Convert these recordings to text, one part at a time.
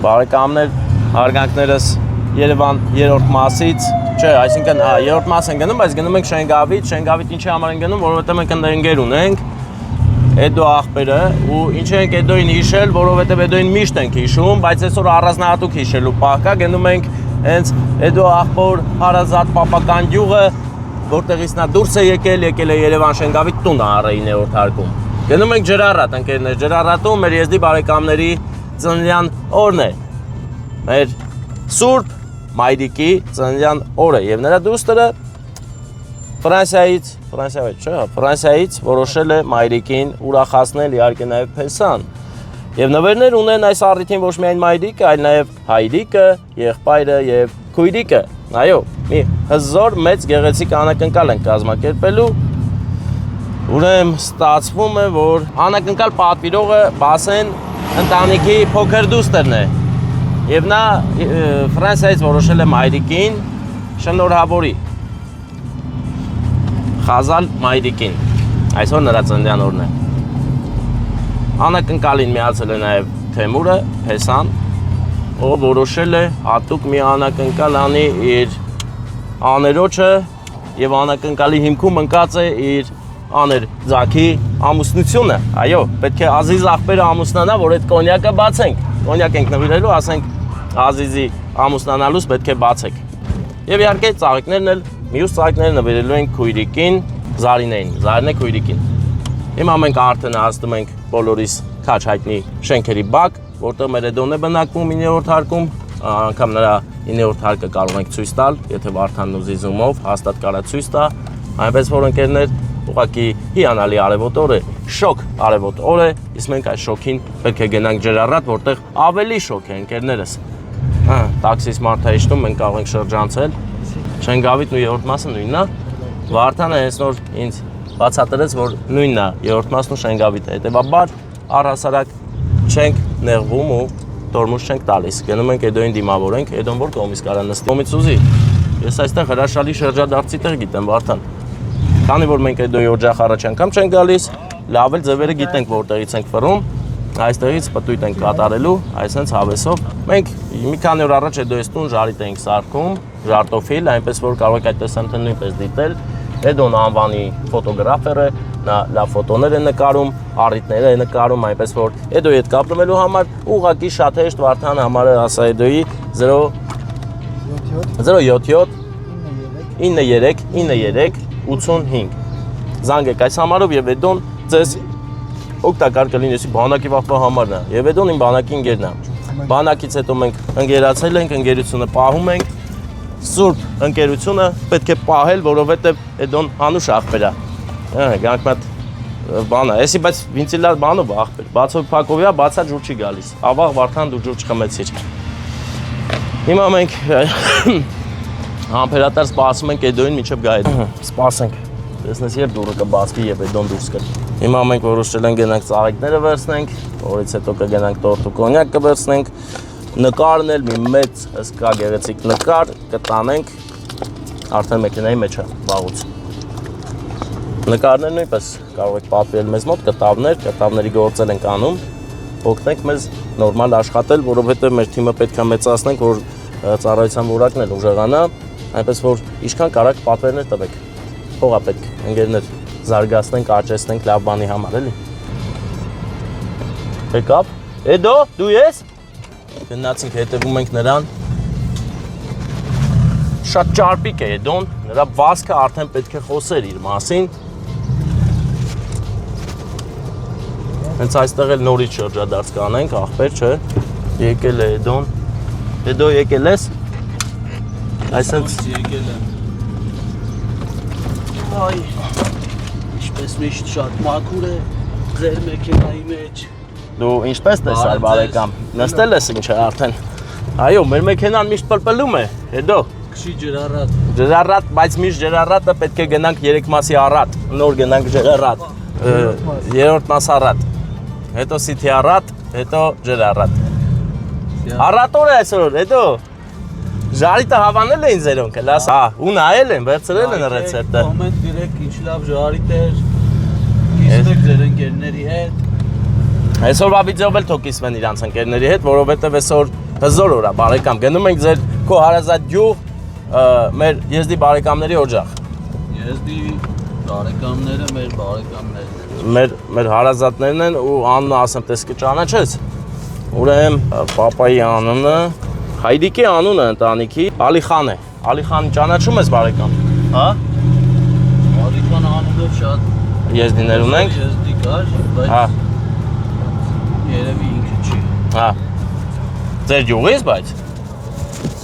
Բարեկամներ, հարգանքներս Երևան երրորդ մասից, չէ, այսինքն երրորդ մաս են գնում, բայց գնում ենք Շենգավիթ ինչի համար են գնում, որովհետև մենք ընդ ընկեր ունենք Էդո աղբերը ու ինչ ենք Էդոին հիշել, որովհետև Էդոին միշտ ենք հիշում, բայց այսօր առանձնահատուկ հիշելու պահ կա, գնում ենք հենց Էդո աղբոր հարազատ պապական գյուղը, որտեղից նա դուրս է եկել է Երևան Շենգավիթ տունը առ 9-րդ հարկում։ Գնում ենք Ջրառատ, ընկերներ, Ջրառատում մեր եզդի բարեկամների ծննդյան օրն է։ Մեր Սուրբ Մայրիկի ծննդյան օրը եւ նրա դուստրը Ֆրանսիայից որոշել է Մայրիկին ուրախացնել իհարկե նաեւ Փեսան։ Եվ նվերներ ունեն այս առիթին ոչ միայն Մայրիկը, այլ նաեւ հայրիկը, եղբայրը եւ քույրիկը։ Այո, մի հզոր մեծ գեղեցիկ անակնկալ են կազմակերպելու։ Ուրեմն ստացվում է, որ անակնկալ պատվիրողը Բասեն ընտանիքի փոքր դուստրն է։ Եվ նա Ֆրանսիայից որոշել է Մայրիկին շնորհավորի Խազալ Մայրիկին։ Այսօր նրա ծննդյան օրն է։ Անակնկալին միացել է նաև Թեմուրը, Փեսան, ով որոշել է հատուկ մի անակնկալ անի իր աներոջը եւ անակնկալի հիմքում ընկած է իր աներ ձակի ամուսնությունը։ Այո, պետք է Ազիզ աղբերը ամուսնանա, որ այդ կոնյակը բացենք։ Կոնյակ ենք նվիրելու, ասենք Ազիզի ամուսնանալուց պետք է բացեք։ Եվ իհարկե ծաղիկներն էլ, մյուս ծաղիկները նվիրելու ենք քույրիկին, Զարինեին, Զարինե քույրիկին։ Հիմա մենք արդեն հասնում ենք բոլորիս քաչ հայտնի շենքերի բակ, որտեղ մեր Էդոն է բնակվում 9-րդ հարկում, անգամ նրա 9-րդ հարկը կարող ենք ցույց տալ, եթե Վարդանն ուզի զումով, հաստատ կարա ցույց տա, այնպես որ ընկերներ, ուղղակի հիանալի արևոտ օր է, շոկ արևոտ օր է, իսկ մենք այս շոկին պետք է գնանք Ջրառատ, որտեղ ավելի շոկ է ընկերներս։ Տաքսիս մարդայիշտում մենք կարող ենք շրջանցել։ Շենգավիթն ու երրորդ մասը նույնն է։ Վարդանը հենց նոր ինձ բացատրեց, որ նույնն է երրորդ մասն ու Շենգավիթը։ Հետևաբար առհասարակ չենք նեղվում ու տորմուզ չենք տալիս։ Գնում ենք Էդոին դիմավորենք, Էդոն որ կողմից կարա նստի։ Կողմից ուզի։ Ես այստեղ հրաշալի շրջադարձի տեղ գիտեմ, Վարդան։ Քանի որ մենք Էդոյի օջախ առաջ անգամ չենք գալիս, լավ էլ ձևերը գիտենք որտեղից ենք ֆռում, այստեղից պտույտ ենք կատարելու, այսենց հավեսով։ Մենք մի քանի օր առաջ Էդոյից տուն ժարիտ էինք սարքում, ժարտոֆիլ, այնպես որ կարող եք այդ տեսանյութը նույնպես դիտել։ Էդոն անվանի ֆոտոգրաֆեր է, նա լավ ֆոտոներ է նկարում, առիթներ է նկարում, այնպես որ Էդոյի հետ կապրելու համար ուղղակի շատ հեշտ Վարդան համարը ասա Էդոյի 077 93 85 զանգեք այս համարով եւ Էդոն ձեզ օգտակար կլինի, եսի բանակի վախվա համարն է եւ Էդոն իմ բանակի ընկերն է։ Բանակից հետո մենք ընկերացել ենք, ընկերությունը պահում ենք։ Սուրբ ընկերությունը պետք է պահել, որովհետեւ Էդոն անուշ աղբեր է։ Գանք մատ բանա, եսի բայց վինցիլար բանով աղբեր։ Բացով փակովիա, բացա ջուր չի գալիս։ Ավաղ Վարդան դու ջուր չխմեցիր։ Հիմա մենք համբերատար սպասում ենք Էդոյին մինչև գա Էդոն։ Սպասենք։ Տեսնես երբ դուրը կբացվի եւ Էդոն դուրս կգա։ Հիմա մենք որոշել ենք գնանք ծաղիկները վերցնենք, որից հետո կգնանք տորտ ու կոնյակ կվերցնենք, նկարն էլ մի մեծ հսկա գեղեցիկ նկար կտանենք, արդեն մեքենայի մեջ է վաղուց։ Նկարները նույնպես կարող եք պատվիրել մեզ մոտ, կտավների գործել ենք անում, օգնենք մեզ նորմալ աշխատել, որովհետեւ մեր թիմը պետք է մեծացնենք, որ ծառայության որակն էլ ուժեղանա, այնպես որ ինչքան կարաք պատվերներ տվեք։ Փողա պետք, ընկերներ, զարգացնենք, աճեցնենք լավ բանի համար, էլի։ Եկավ։ Էդո, դու ես։ Գնացինք, հետևում ենք նրան։ Շատ ճարպիկ է Էդոն, նրա վազքը արդեն պետք է խոսեր իր մասին։ Հենց այստեղ էլ նորից շրջադարձ կանենք, աղբեր, չէ։ Եկել է Էդոն։ Էդո եկել ես։ Այսինքն եկել եմ։ Այ, ինչպես միշտ շատ մաքուր է ձեր մեքենայի մեջ։ Դու ինչպես տեսար բարեկամ, նստել ես ինչ է արդեն։ Այո, մեր մեքենան միշտ պլպլում է, Էդո։ Քշի Ջրառատ։ Ջրառատ, բայց միշտ Ջրառատը պետք է գնանք 3 մասի առատ, նոր գնանք Ջրառատ։ Երրորդ մաս առատ։ Հետո Սիթի առատ, հետո Ջրառատ։ Առատոր է այսօր, Էդո։ Ժարիտը հավանել էին ձերոնք, լաս։ Հա, ու նայել են, վերցրել են ռեցեպտը։ Կոմենտ դիրեք ինչ լավ ժարիտ էր։ Կիսվեք ձեր ընկերների հետ։ Այսօրվա վիդեոն էլ թող կիսվեն իրանց ընկերների հետ, որովհետև այսօր Հզոր օրա բարեկամ, գնում ենք ձեր քո հարազատ գյուղ մեր եզդի բարեկամների օջախ։ Եզդի բարեկամները մեր բարեկամներն են։ Մեր հարազատներն են ու անունը ասեմ, տես կճանաչես։ Ուրեմն պապայի անունը, Հայրիկի անունը ընտանիքի Ալիխան է։ Ալիխան ճանաչում ես բարեկամ։ Հա։ Ալիխան անունով շատ Եզդիներ ունենք։ Եզդի կար, բայց Հա։ երևի ինքը չի։ Հա։ Ձեր գյուղից բայց։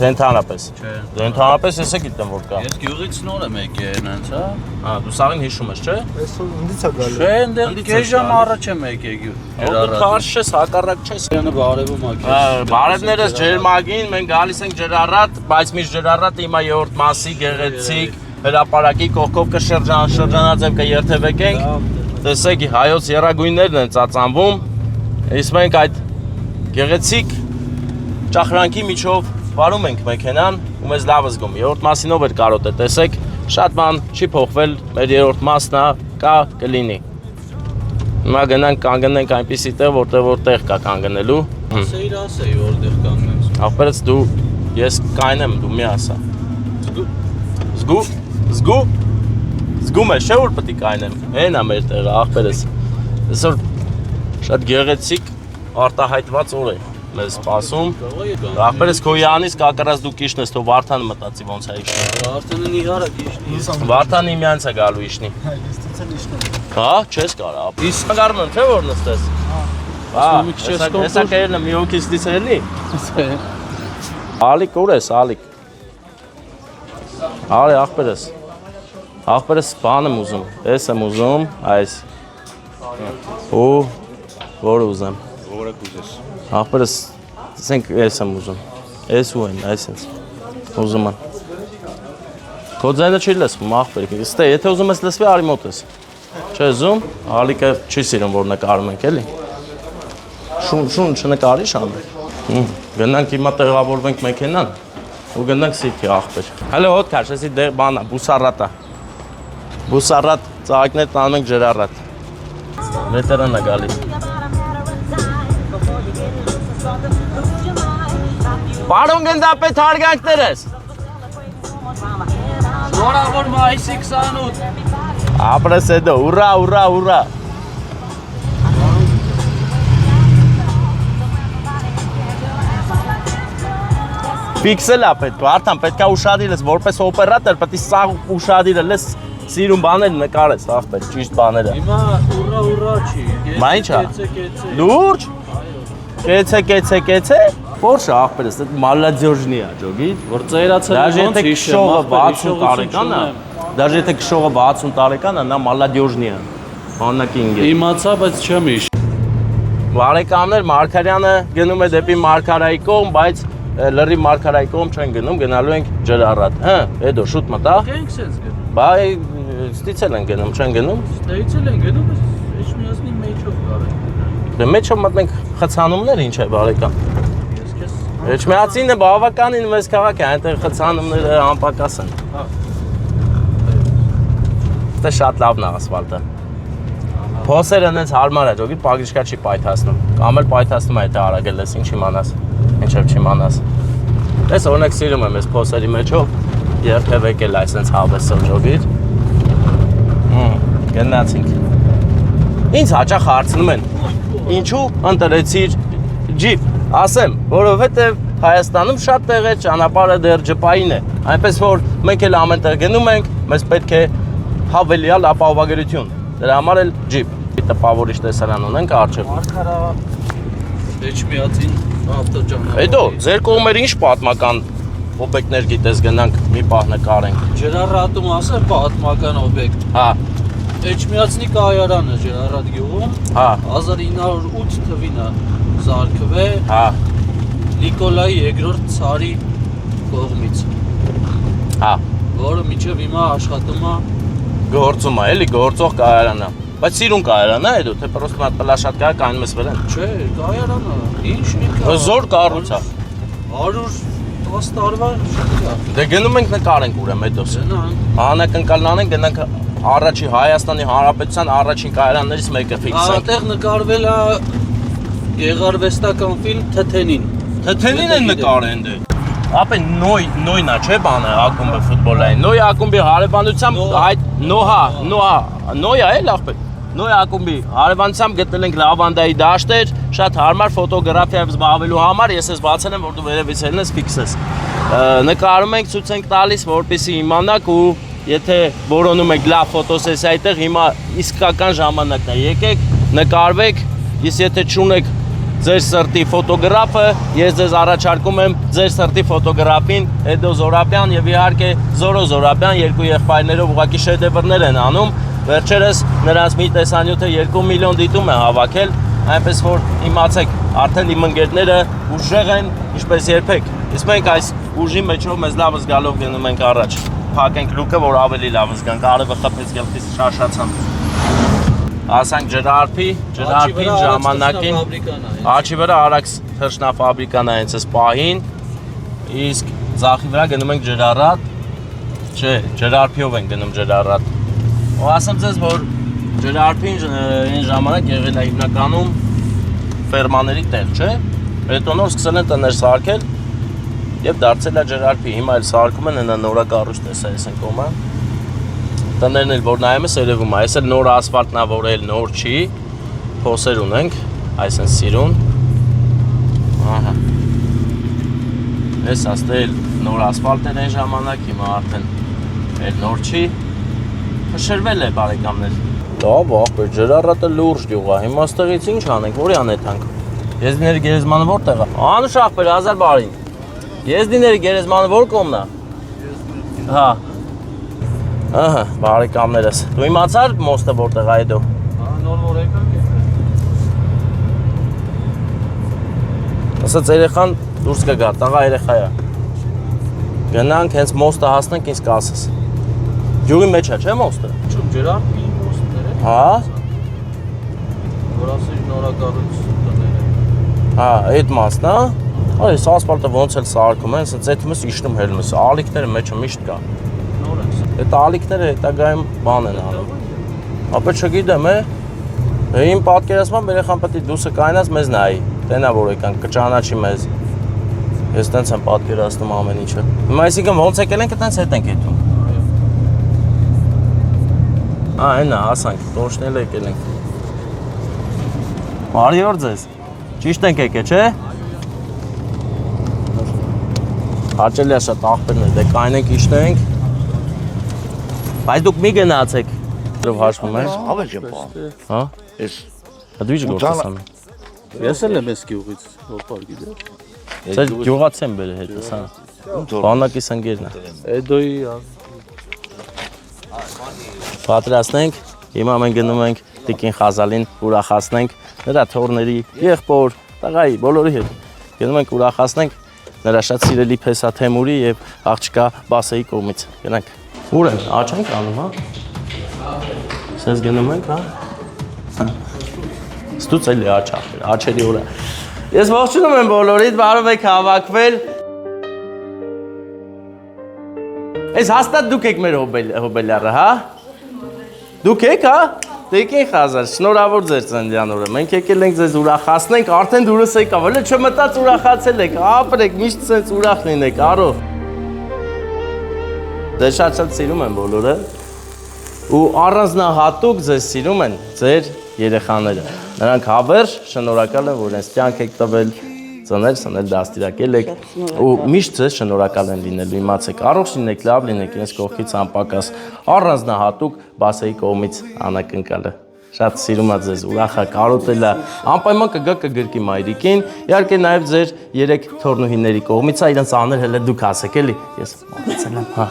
Դե ընդհանրապես։ Չէ։ Դե ընդհանրապես ես գիտեմ որ կա։ Ես գյուղից նոր եմ եկել հենց, հա։ Հա, դու սաղին հիշում ես, չէ։ Այսօր ընդից է գալու։ Չէ, այնտեղ կես ժամ առաջ եմ եկել գյուղ։ Դու քարշ ես, հակառակ չես։ Յանը բարևում ա։ Բարևներս ջերմագին, մենք գալիս ենք ջրառատ, բայց միշտ ջրառատը հիմա երրորդ մասի գեղեցիկ հրապարակի կողքով շրջանաձև կերթևեկենք։ Տեսեք, հայոց երագույններն են ծածանվում։ Իսկ մենք այդ գեղեցիկ ճախրանքի միջով վարում ենք մեքենան ու մեզ լավ զգում։ Երրորդ մասինով էր կարոտ է, տեսեք, շատ բան չի փոխվել, մեր երրորդ մասն է, կա կլինի։ Հիմա գնանք կանգնենք այնպիսի տեղ, որտեղ կա կանգնելու։ Ասեի, որտեղ կանգնեմ։ Ախպերս դու ես կայնեմ, դու մի ասա։ Զգում ես, չէ՞ որ պետք է կայնեմ։ Էն է մեր տեղը, ախպերս։ Այսօր շատ գեղեցիկ արտահայտված օր է մեզ սպասում։ Ախպերս քո յանից կակրած դու կիշն ես, թող Վարդանը մտածի ոնց է իշնի։ Վարդանն իհարա կիշնի։ Վարդանը իմյանց է գալու իշնի։ Ես ցած եմ իշնում։ Հա, չես կարա։ Իսկ գարմն չէ որ նստես։ Հա, հեսա կերն մի հոգի ստից էլի։ Ալիկ ուր ես, Ալիկ։ Արի ախպերս։ Ախպերս բան եմ ուզում, ես եմ ուզում, այս։ Ու որ ուզեմ։ Որը կուզես։ Ախպերս, ասենք ես եմ ուզում։ Ես ու են, այսպես։ Ուզում եմ։ Քո ձայնը չի լսվում, ախպեր։ Ստե, եթե ուզում ես լսվի, արի մոտ ես։ Չէ, զում, Ալիկը չի սիրում, որ նկարում ենք, էլի։ Շուն չնկարի շանը։ Գնանք հիմա տեղավորվենք մեքենան ու գնանք սիթի ախպեր։ Հələ հոտ քաշ, էսի դեղ բանա, բուսառատ է։ Բուսառատ, ծաղիկներ տանում ենք ջրառատ։ Վետերան է գալիս։ Պարոն գնդապետ հարգանքներս։ Շնորհավոր մայիսի 28։ Ապրես էդո, ուրա, ուրա, ուրա։ Պիքսել է պետք, արդան պետք է ուշադիր ես, որպես օպերատոր պետք է սաղ ուշադիր ես, սիրում բաներ նկարես, ախպեր, ճիշտ բաները։ Հիմա ուրա չի։ Մա ինչ է։ Լուրջ։ Կեցե։ Որշ է ախպերս, դա մալադյոժնի է, ջոգի։ Որ ծերացել Դաժե եթե քշողը 60 տարեկան է, դաժե եթե քշողը 60 տարեկան է, նա մալադյոժնի է։ Բանակի ինգեր։ Իմացա, բայց չեմ իշ։ Բարեկամներ, Մարգարյանը գնում է դեպի Մարգարայի կողմ, բայց լրի Մարգարայի կողմ չեն գնում, գնալու ենք ջրառատ։ Հա, էդո շուտ մտա։ Ենք սենց գնում։ Բայ ստիցել են գնում, չեն գնում։ Ստեյցել են գնում, բայց ինչ միասնի մեջով կարել։ Դե մեջով մտնենք խցանումներ ինչ է բարեկամ։ Ես քեզ Էջմիածինը բավականին մեծ քաղաք է, այնտեղ խցանումները անպակաս են։ Հա։ Դա շատ լավն է ասֆալտը։ Փոսերը հենց հարմար է, ջոգի պագրիշկա չի պայթացնում։ Կամ էլ պայթացնում է, եթե արագել ես, ինչ իմանաս։ Ինչև չիմանաս։ Ես օրինակ սիրում եմ այս փոսերի մեջով երթևեկել այսպես հավեսով ջոգիր։ Գնացինք։ Ինձ հաճախ հարցնում են. Ինչու ընտրեցիր ջիպ։ Ասեմ, որովհետև Հայաստանում շատ տեղեր ճանապարհը դեռ ջպային է։ Այնպես որ մենք էլ ամեն տեղ գնում ենք, մեզ պետք է հավելյալ ապահովագրություն։ Դրա համար էլ ջիպ։ Տպավորիչ տեսարան ունենք առջև։ Մարգարա Էջմիածին ավտոճանապարհ։ Հետո ձեր կողմերը ինչ պատմական օբյեկտներ գիտես գնանք մի պահ նկարենք։ Ջրառատում ասեմ պատմական օբյեկտ։ Հա, Էջմիածնի կայարանը Ջրառատ գյուղում հա, 1908 թվին է զարգվել հա, Նիկոլայի II ցարի կողմից, հա։ որը մինչև հիմա աշխատում է Գործում է, էլի գործող կայարանը։ Բայց սիրուն կայարան է, դու թե պրոստը մատ պլաշատ կա կայնում ես վրան։ Չէ, կայարանը, ինչ ինքը Հզոր կառույց է։ 110 տարվա շնորհա։ Դե գնում ենք նկարենք ուրեմն հետոս։ Գնանք։ Անակնկալն անենք, գնանք առաջի Հայաստանի Հանրապետության առաջին կայարաններից մեկը ֆիքսենք։ Այդտեղ նկարվել է գեղարվեստական ֆիլմ Թթենին։ Թեթենին են նկարեն դե։ Ապե նոյնա չէ բանը ակումբը ֆուտբոլային։ Նոյ ակումբի հարևանությամբ այդ նոյա է լավ։ Նոյ ակումբի հարևանությամբ գտնել ենք լավանդայի դաշտեր, շատ հարմար ֆոտոգրաֆիայով զբաղվելու համար ես ես բացել եմ որ դու վերևից ելնես ֆիքսես։ Նկարում ենք ցույց ենք տալիս որպեսզի իմանաք ու եթե որոնում եք լավ ֆոտոսեսիա այդտեղ հիմա իսկական ժամանակն է։ Եկեք, նկարվեք, ես եթե չունեք ձեր սրտի ֆոտոգրաֆը, ես ձեզ առաջարկում եմ ձեր սրտի ֆոտոգրաֆին Էդո Զորաբյան եւ իհարկե Զորո Զորաբյան երկու եղբայրներով ուղղակի շեդևրներ են անում։ Վերջերս նրանց մի տեսանյութը 2 միլիոն դիտում է հավաքել, այնպես որ իմացեք, արդեն իմ ընկերները ուժեղ են, ինչպես երբեք։ Իսկ մենք այս ուժի մեջով մեզ լավ զգալով գնում ենք առաջ։ Փակենք լուկը, որ ավելի լավ զգանք, արևը խփեց գլխից շաշացան։ Ասանք ջրարփին ժամանակին աչի վրա Արաքս թռչնաֆաբրիկան է հենց այս պահին, իսկ ձախի վրա գնում ենք ջրառատ, չէ, ջրարփիով ենք գնում ջրառատ։ Ու ասեմ ձեզ, որ ջրարփին այն ժամանակ եղել է հիմնականում ֆերմաների տեղ, չէ։ Հետո նոր սկսել են տներ սարքել եւ դարձել է ջրարփի։ Հիմա էլ սարքում են նորակառույց տեսա ես են կոմա։ Տներն էլ որ նայում ես երևում է, այս էլ նոր ասֆալտն է, որ էլ նոր չի, փոսեր ունենք, այս են սիրուն, ահա, ես աստել նոր ասֆալտ էր այն ժամանակ, հիմա արդեն էլ նոր չի, հշրվել է բարեկամներ։ Լավ, աղբեր, ջրառատը լուրջ գյուղ է, հիմա ստեղից ինչ անենք, որի անետանք, եզդիների գերեզմանը որտեղ է, անուշ աղբեր, հազար բարին, եզդիների գերեզմանը որ կոմն է, հա, ահա, բարեկամներս, դու իմացար մոստը որտեղ է Էդո։ Նոր որ եկանք Ասաց երեխան դուրս կգա, տղա երեխա է։ Գնանք, հենց մոստը հասնենք, ինձ կասես։ Գյուղի մեջ է, չէ մոստը։ Չում ջրարփի մոստներ է։ Հա։ Որ ասես նորակառույց տները։ Հա, այդ մասն է։ Այս ասֆալտը ոնց էլ սարքում են, ասած այդ մս իջնում հելմս, ալիքները մեջը միշտ կա։ Նոր է։ Այդ ալիքները հետագայում բան են անում։ Ապա չգիտեմ, իմ պատկերացմամբ երեխան պետք է դուսը կայնած մեզ նայի։ Տենա որ եկանք, կճանաչի մեզ։ Ես տենց եմ պատկերացնում ամեն ինչը։ Հիմա այսինքն ոնց եկել ենք, տենց հետ ենք եթում։ Այնա, հասանք, տոշնել եկել ենք։ Բարի օր ձեզ։ Ճիշտ ենք եկել, չէ։ Հաճելի է շատ աղբերներ, դե կայնենք իջնենք։ Բայց դուք մի գնացեք։ Դրով հաշվում ես։ Հավես եմ բան։ Հա։ Ես Դու ինչ գործում ես։ Ես էլ եմ ես գյուղից, հոպար գիտես։ Ձեր գյուղացի եմ բերել հետս, հա։ Բանակիս ընկերն է։ Էդոյի Պատրաստենք, հիմա մենք գնում ենք Տիկին Խազալին ուրախացնենք նրա թորների, եղբոր, տղայի, բոլորի հետ։ Գնում ենք ուրախացնենք նրա շատ սիրելի Փեսա Թեմուրի եւ աղջկա Բասեի կողմից։ Գնանք։ Ուր են, աչ ենք անում, հա։ Սենց գնում ենք, հա։ Ստուց էլի աչ ախր, աչերի ուրա։ Ես ողջունում եմ բոլորիդ, բարով եք հավաքվել։ Այս հաստատ դուք եք մեր հոբելյարը, հա։ Դուք եք, հա։ Տիկին Խազար, շնորհավոր ձեր ծննդյան օրը։ Մենք եկել ենք ձեզ ուրախացնենք, արդեն դուրս եկավ, էլի չմտած ուրախացել եք, ապրեք, միշտ սենց ուրախ լինեք, արո։ Ձեզ շատ սիրում են բոլորը։ Ու առանձնահատուկ ձեզ սիրում են ձեր երեխաները։ Նրանք հավերժ շնորհակալ են, որ այս կյանք եք տվել, ծնել դաստիարակել եք ու միշտ ձեզ շնորհակալ են լինելու, իմացեք, առողջ լինեք, լավ լինեք, իրենց կողքից անպակաս առանձնահատուկ Բասեի կողմից անակնկալը։ Շատ սիրում եմ ձեզ, ուրախ է, կարոտել է, անպայման կգա կգրկի մայրիկին, իհարկե նաև ձեր 3 թորնուհիների կողմից է, իրենց աներ հələ դուք ասեք, էլի, ես մոտեցել եմ, հա։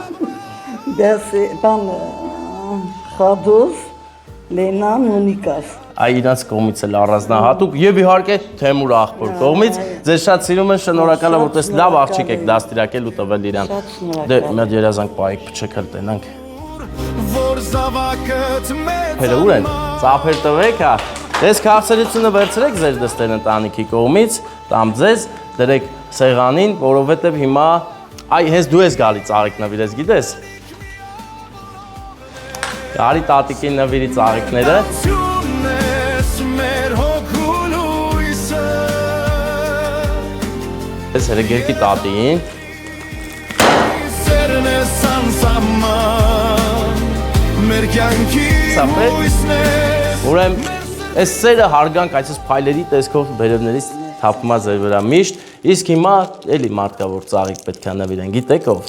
Դες բան խադոս Լենան Մոնիկաս։ Այ իրանց կողմից էլ առանձնահատուկ եւ իհարկե Թեմուր աղբոր կողմից ձեզ շատ սիրում են, շնորհակալ եմ, որպես լավ աղջիկ եք դաստիարակել ու տվել իրան։ Դե մի երազանք պայեք փչքել տենանք։ Փերը ուր են։ Ծափեր տվեք, հա։ Դες քաղցրությունը վերցրեք ձեր դստեր ընտանիքի կողմից, տամ ձեզ, դրեք սեղանին, որովհետեւ հիմա այ հենց դու ես գալի ծաղիկ նվիրես, գիտես։ Գարի տատիկին նվիրի ծաղիկները։ Ես հրգերքի տատին։ Սապեր։ Ուրեմ, այս սերը հարգանք այսպես փայլերի տեսքով բերևներից թափումա ձեր վրա միշտ, իսկ հիմա էլի մարդկա որ ծաղիկ պետք է նվիրեն, գիտեք ով,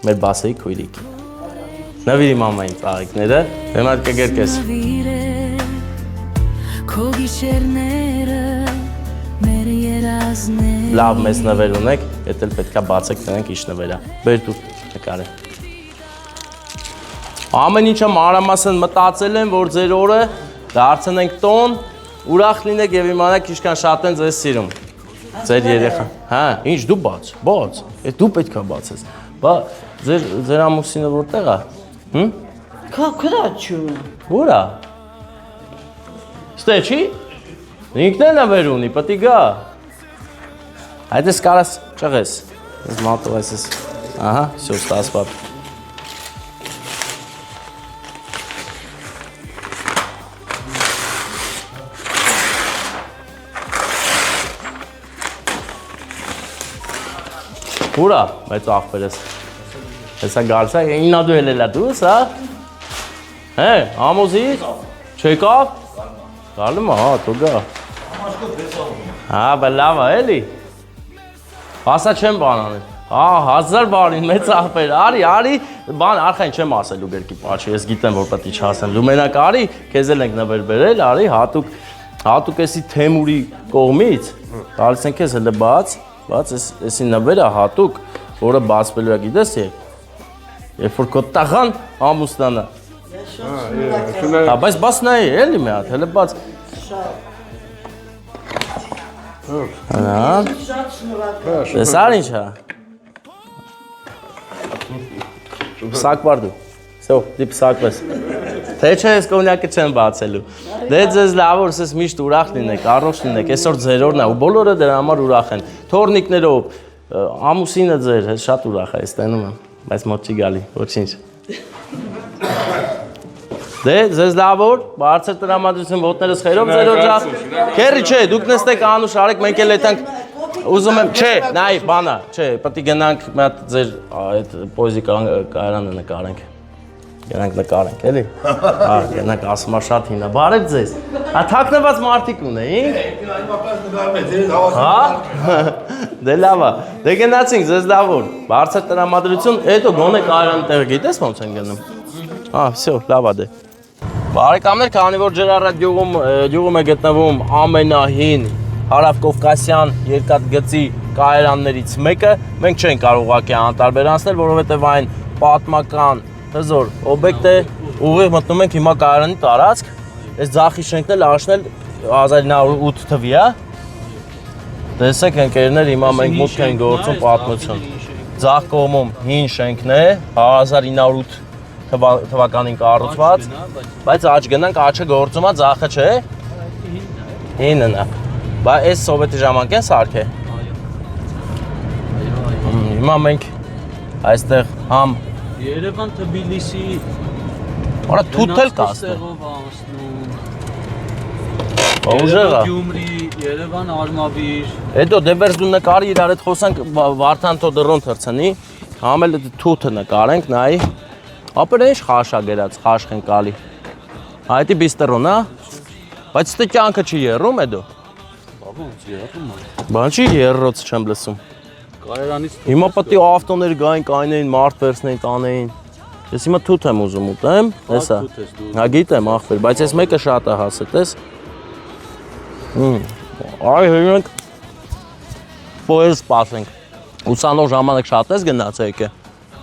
մեր բասեի քույրիկ, նվիրի մամային ծաղիկները, հիմա կգերկես։ Լավ մեզ նվեր ունեք, ետ էլ պետք է բացեք տնենք իշ նվերա, բեր դու նկարը։ Ամեն ինչը մանրամասն մտածել եմ, որ ձեր օրը դարձնենք տոն, ուրախ լինեք եւ իմանաք ինչքան շատ են ձեզ սիրում։ Ձեր երեխան։ Հա, ինչ դու բաց, այդ դու պետք է բացես։ Բա ձեր ամուսինը որտեղ է։ Հմ։ Քրաչու։ Ուր է։ Ստե չի։ Ինքն էլ նվեր ունի, պետք է գա։ Այդպես կարաս ճղես։ Ես մատով այսպես։ Ահա, всё, ստացված։ Ուրա, մեծ աղբերս։ Հեսա գարսա, իննա դու էլելա դուս, հա։ Հե, ամոզից, չեկավ։ Գալում է, հա, թու գա։ Հա, բա լավ է, էլի։ Հասա չեմ բան անել։ Հա, 1000 բարին, մեծ աղբեր, արի, բան արխային չեմ ասելու գերկի պաչի, ես գիտեմ, որ պետք է չասեմ։ Դու մենակ արի, քեզ էլ ենք նվեր բերել, արի, հատուկ էսի Թեմուրի կողմից, տալիս ենք քեզ հələ բաց, էսի նվերը հատուկ, որը բացվելու է գիտես երբ որ քո տաղան ամուսնանա։ Հա, բայց բաց նայի, էլի մի հատ, հələ բաց։ Հա։ Տեսար ինչ հա։ Պսակվար դու, սո, դի պսակվես։ Թե չէ ես կոնյակը չեմ բացելու։ Դե ձեզ լավ որ ես միշտ ուրախ լինեք, առողջ լինեք, այսօր ձեր օրն է ու բոլորը դրա համար ուրախ են։ Թորնիկներով, ամուսինը ձեր, ես շատ ուրախ եմ, ստենում եմ, բայց մոտ չի գալի, ոչինչ։ Դե ձեզ լավ որ, բարձր տրամադրություն ոտներս խերով ձեր օջախ։ Քերի չէ, դուք նստեք անուշ արեք, մենք էլ եթանք ուզում եմ, չէ, նայ, բանա, չէ, պետք է գնանք մի հատ ձեր այդ պոեզի կայարանը նկարենք։ Գնանք նկարենք, էլի։ Հա, գնանք ասում շատ հինա, բարև ձեզ։ Հա թաքնված մարդիկ ունեինք։ Հա։ Դե լավ է։ Դե գնացինք, ձեզ լավ որ։ Բարձր տրամադրություն, հետո գոնե կայարանի տեղ գիտես ոնց են գնում։ Հա, всё, լավ է դե։ Բարեկամներ, քանի որ Ջրառատ գյուղում է գտնվում ամենահին հարավկովկասյան երկաթգծի կայարաններից մեկը, մենք չենք կարող ուղղակի անտարբեր անցնել, որովհետև այն պատմական հզոր օբյեկտ է, ուղիղ մտնում ենք հիմա կայարանի տարածք, այս ձախի շենքն էլ աշնել 1908 թվի է, տեսեք ընկերներ, հիմա մենք մուտք ենք գործում պատմություն, ձախ կողմում հին շենքն է, 1908 թվականին կառուցված, բայց աջ գնանք, աչը գործում է, ձախը չէ, հինն է, բայց այս սովետի ժամանակ են սարք է, հիմա մենք այստեղ համ Երևան Թբիլիսի Արա թութ էլ կա այստեղ։ Ուժեղա։ Գյումրի, Երևան Արմավիր։ Հետո դե վերջ դու նկարի իրար հետ խոսանք Վարդան Թոդորոն թրցնի, համել թութը նկարենք, նայի։ Ապեր ինչ խաշա գերած, խաշ խնկալի։ Այդի բիստերոն, հա։ Բայց ստե կյանքը չի եռում է դու։ Ոնց եռում է։ Բան չի եռոց չեմ լսում։ Կայարանից Հիմա պետք է ավտոներ գային, կայնեին, մարդ վերցնեին, տանեին։ Ես հիմա թութ եմ ուզում ուտեմ, տեսա։ Հա գիտեմ, ախպեր, բայց ես մեկը շատ է հասել, տես։ Այ հենք պոեզ սպասենք։ Ուսանող ժամանակ շատ ես գնաց եկե։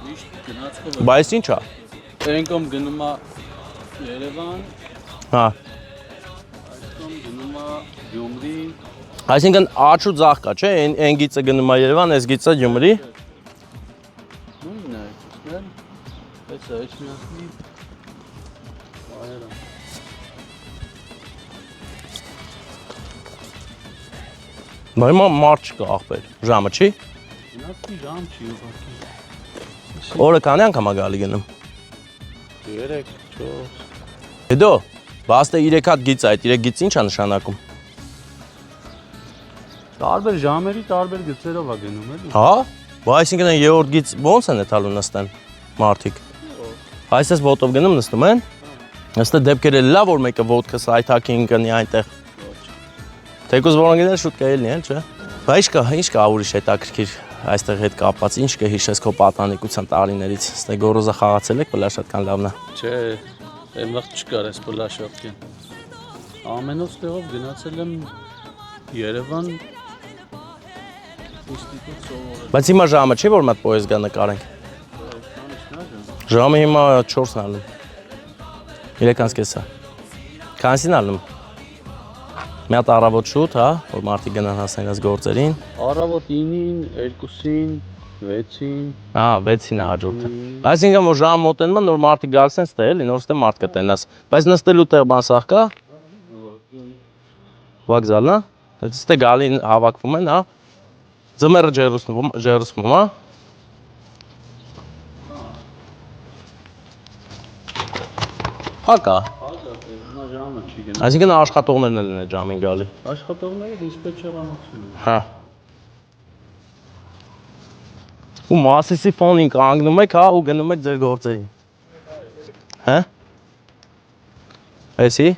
միշտ գնացքով։ Բայց ինչ է։ Այնքան գնում է Երևան, Հա։ այսքան գնում է Գյումրի։ Այսինքն աչու ձախ կա, չէ՞, այն գիծը գնում է Երևան, այս գիծը Գյումրի։ Նույնն է, այդքան։ Այս այդքանի այրան։ Հիմա մարդ չկա ախպեր, ժամը չի։ Գնացքի ժամ չի ուղղակի։ Օրը քանի անգամ է գալի գնում։ 3, 4։ Հետո, բաստե 3 հատ գիծ է, այդ 3 գիծ ինչ է նշանակում։ Տարբեր ժամերի տարբեր գծերով է գնում էլի։ Հա, բա այսինքն այն երրորդ գիծ ո՞նց են էթալու նստեն մարդիկ։ Այսպես ոտով գնում նստում են։ Ըստ դեպքերը լավ որ մեկը ոտքը սայթակին կնի այնտեղ։ Թեկուզ որոնքն շուտ կայելնի են, չէ։ Բա ինչ կա ուրիշ հետաքրքիր այստեղ հետ կապած, ինչ կհիշես քո պատանեկության տարիներից։ Ստե գորոզա խաղացել եք պլաշատկան լավնա։ Չէ, այն վաղ չկար այս պլաշատկեն։ Ամենով տեղով գնացել եմ Երևան ինստիտուտ սովորել։ Բայց հիմա ժամը չի որ մատ պոեզ գա նկարենք։ Ժամը հիմա 4-ն ալնում։ 3:30։ Քանսին ալնում։ Մի հատ առավոտ շուտ, հա, որ մարդիկ գնան հասնեն այս գործերին։ Առավոտ 9-ին, 2-ին, 6-ին։ Հա, 6-ին է հաջորդը։ Այսինքն որ ժամը մոտենում է, նոր մարդիկ գալիս են ստե էլի, նոր ստե մարդ կտենաս։ Բայց նստելու տեղ բան սախ կա։ Վокзалն, ստե գալին հավաքվում են, հա։ Ձմեռը ջերուսվում, հա։ Հակա։ Ժամը չի գնա։ Այսինքն աշխատողներն են այդ ժամին գալի։ Աշխատողները դիսպեչերանոցում են։ Հա։ Ու մասիսի ֆոնին կանգնում եք, հա, ու գնում եք ձեր գործերին։ Հա։ Էսի։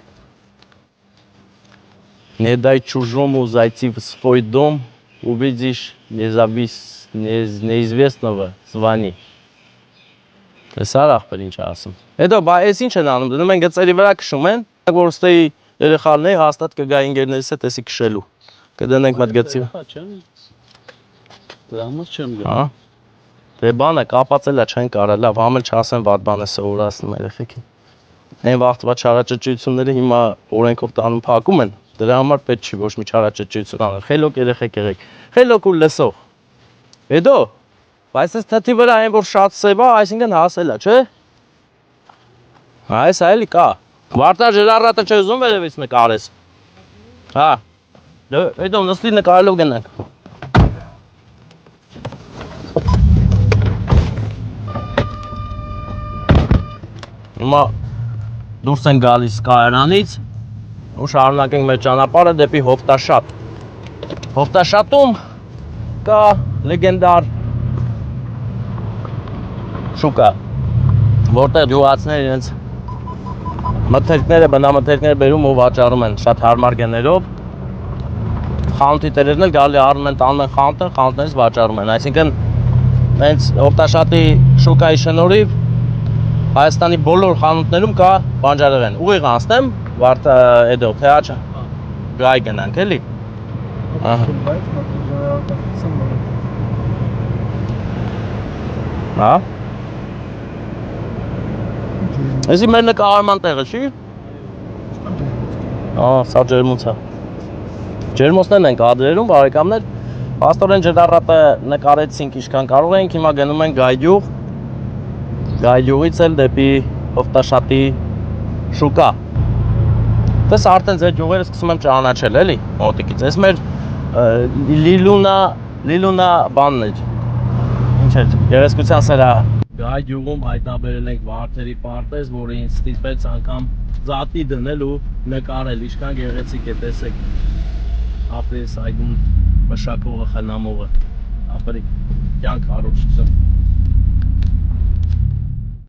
Не дай чужому зайти в свой дом, увидишь неизвестного, звони։ Տեսա ախպեր ինչ ասում։ Հետո բա էս ինչ են անում, դնում են գծերի վրա քշում են, որ ստեի երեխաներ հաստատ կգա ինգերներս հետ էսի քշելու։ Կդնենք մոտ գծի։ Դրամս չեմ գա։ Հա։ Դե բանը կապածելա չեն կարա, լավ, համել չասեն վատ բան է սովորացնում երեխեքին։ Այն վաղտվա չարաճճությունները հիմա օրենքով տանում փակում են, դրա համար պետք չի ոչ մի չարաճճություն անել։ Խելոք երեխեք եղեք։ Խելոք ու լսող։ Հետո բայց այս թթի վրա այն որ շատ սև է, այսինքն հասել է, չէ՞։ Այս այլի կա։ Վարտա ժրառատը չեզում վերևից նկարես։ Հա։ Դե հետո նստի նկարելով գնանք։ Հիմա դուրս են գալիս կայարանից ու շարունակենք մեր ճանապարհը դեպի Հովտաշատ։ Հովտաշատում կա լեգենդար շուկա, որտեղ գյուղացիները իրենց մթերքները, բնամթերքները բերում ու վաճառում են շատ հարմար գներով։ Խանութի տերերն էլ գալի առնում են, տանում են խանութներից վաճառում են։ Այսինքն հենց Հովտաշատի շուկայի շնորհիվ Հայաստանի բոլոր խանութներում կա բանջարեղեն։ Ուղիղ անցնեմ, վարտա հետո թեաչա գայ գնանք էլի։ Ահա։ Հա։ Էսի մեր նկարման տեղը չի։ Սա ջերմուց է։ Ջերմոցներն են կադրերում, բարեկամներ։ Փաստորեն ջրառատը նկարեցինք ինչքան կարող ենք, հիմա գնում ենք Գայգյուղ։ Գայգյուղից էլ դեպի Հովտաշատի շուկա։ Դες արդեն ձեր գյուղերը սկսում եմ ճանաչել, էլի, մոտիկից։ Էս մեր Լիլունա բանն էր։ Ինչ էր, գեղեցկության սերա։ Գայգյուղում հայտնաբերել ենք վարդերի պարտեզ, որը ինձ ստիպեց անգամ զատի դնել ու նկարել, ինչքան գեղեցիկ է, տեսեք։ Ապրես այգուն մշակողը, խնամողը, ապրի կյանք առողջություն։